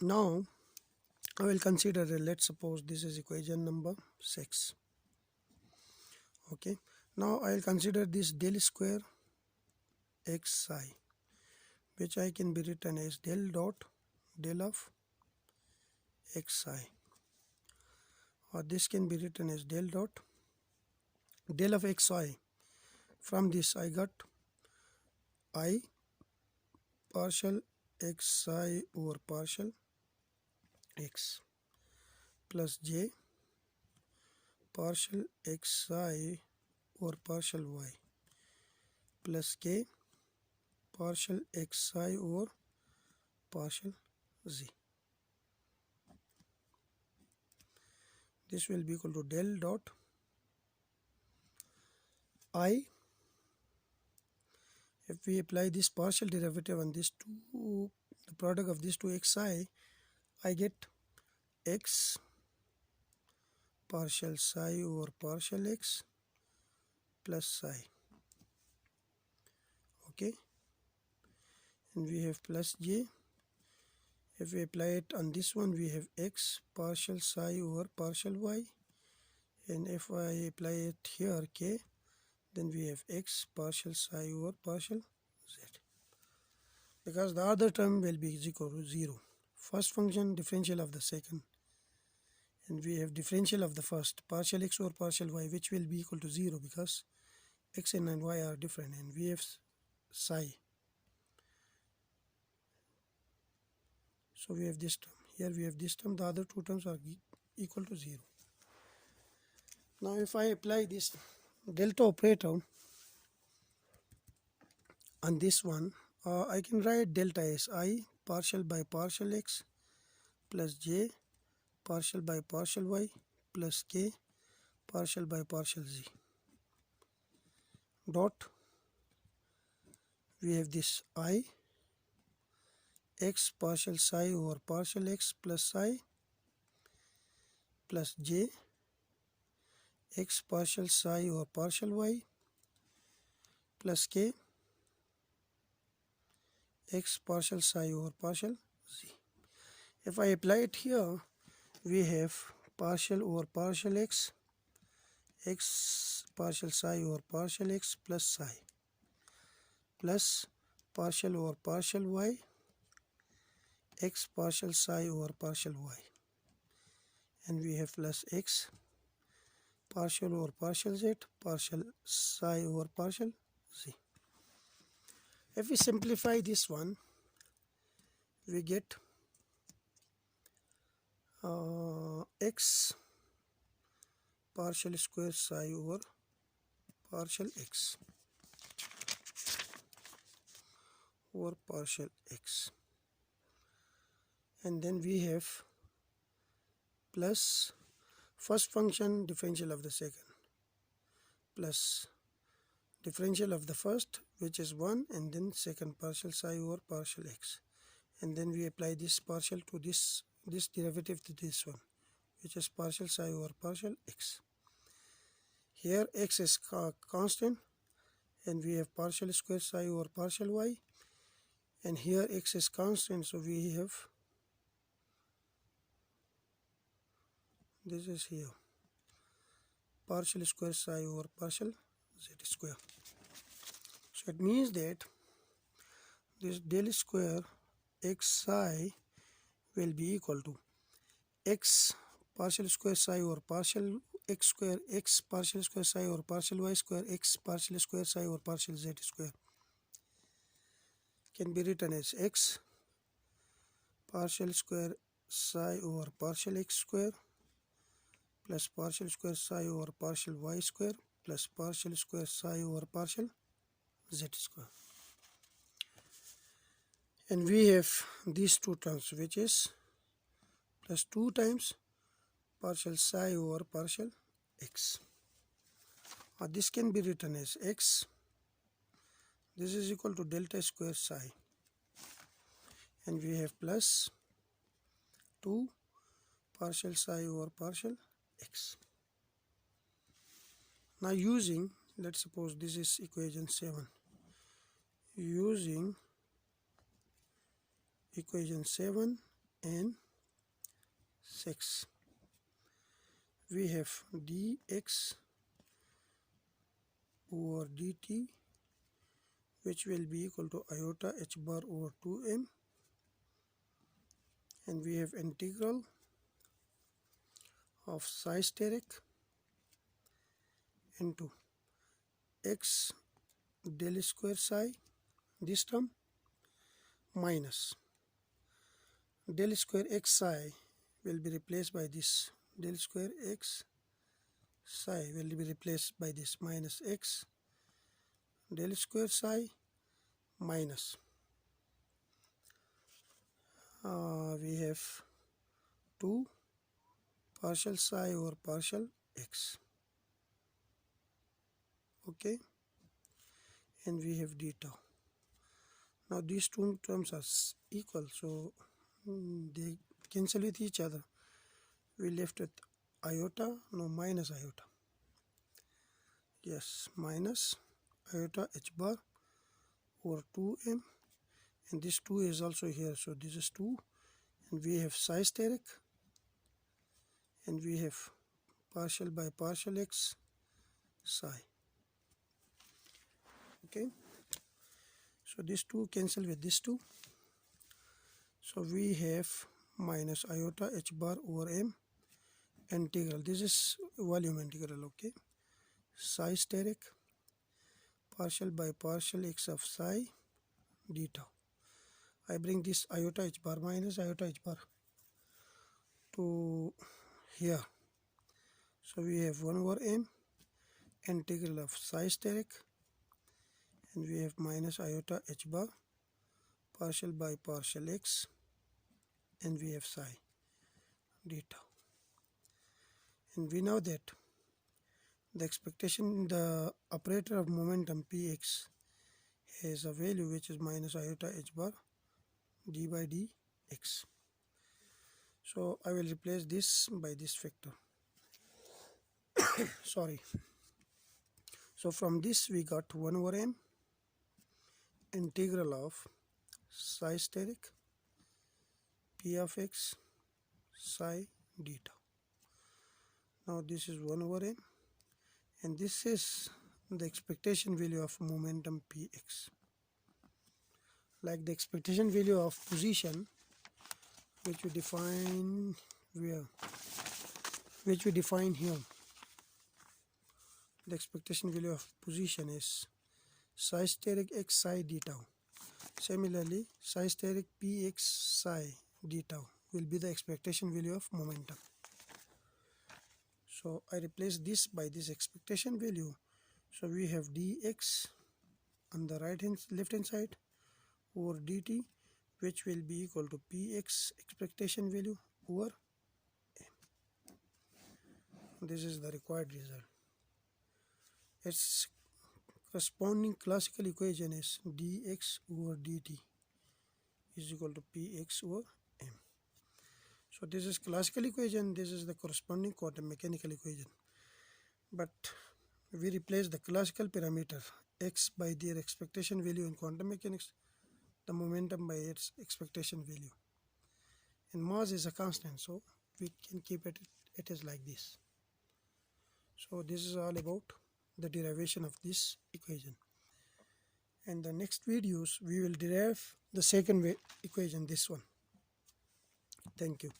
Now I will consider, let's suppose this is equation number 6. Okay, now I will consider this del square x psi, which I can be written as del of x psi, or this can be written as del of x psi. From this I got I partial x psi over partial x plus j partial x psi over partial y plus k partial x psi over partial z. This will be equal to del dot I. If we apply this partial derivative on this two, the product of these two xi, I get x partial psi over partial x plus psi. Okay, and we have plus j. If we apply it on this one, we have x partial psi over partial y, and if I apply it here k, then we have x partial psi over partial z, because the other term will be equal to 0. First function differential of the second, and we have differential of the first partial x over partial y, which will be equal to 0 because x and y are different, and we have psi. So we have this term, here we have this term, the other two terms are equal to 0. Now if I apply this delta operator on this one, I can write delta as I partial by partial x plus j partial by partial y plus k partial by partial z dot, we have this I x partial psi over partial x plus psi plus j x partial psi over partial y plus k x partial psi over partial z. If I apply it here, we have partial over partial x partial psi over partial x plus psi plus partial over partial y x partial psi over partial y, and we have plus x partial over partial z partial psi over partial z. If we simplify this one, we get x partial square psi over partial x over partial x, and then we have plus first function differential of the second plus differential of the first, which is 1, and then second partial psi over partial x, and then we apply this partial to this derivative to this one, which is partial psi over partial x. Here x is constant, and we have partial square psi over partial y, and here x is constant, so we have this is here partial square psi over partial z square. So it means that this del square x psi will be equal to x partial square psi over partial x square, x partial square psi over partial y square, x partial square psi over partial z square, can be written as x partial square psi over partial x square plus partial square psi over partial y square plus partial square psi over partial z square. And we have these two terms, which is plus 2 times partial psi over partial x. Or this can be written as x, this is equal to delta square psi, and we have plus 2 partial psi over partial x. Now using, let's suppose this is equation 7. Using equation 7 and 6. We have dx over dt, which will be equal to iota h bar over 2m, and we have integral of psi steric into x del square psi, this term, minus del square x psi will be replaced by this, del square x psi will be replaced by this, minus x del square psi minus we have 2 partial psi over partial x, okay, and we have d tau. Now these two terms are equal, so they cancel with each other. We left with iota, no, minus iota, yes, minus iota h bar over 2m, and this 2 is also here, so this is 2, and we have psi steric, and we have partial by partial x psi, okay. So these 2 cancel with this 2, so we have minus iota h bar over m integral, this is volume integral, okay, psi steric partial by partial x of psi d tau. I bring this iota h bar minus iota h bar to here, so we have 1 over m integral of psi steric, and we have minus iota h bar partial by partial x, and we have psi d tau. And we know that the expectation, the operator of momentum px has a value which is minus iota h bar d by dx. So I will replace this by this factor. Sorry. So from this we got 1 over m integral of psi steric p of x psi d tau. Now this is 1 over m, and this is the expectation value of momentum px. Like the expectation value of position, which we define where, which we define here. The expectation value of position is psi steric x psi d tau. Similarly, psi steric px psi d tau will be the expectation value of momentum. So I replace this by this expectation value. So we have dx on the left hand side over dt, which will be equal to px expectation value over m. This is the required result. Its corresponding classical equation is dx over dt is equal to px over m. So this is classical equation, this is the corresponding quantum mechanical equation. But we replace the classical parameter x by their expectation value in quantum mechanics, the momentum by its expectation value. And mass is a constant, so we can keep it is like this. So this is all about the derivation of this equation. And the next videos we will derive the second equation, this one. Thank you.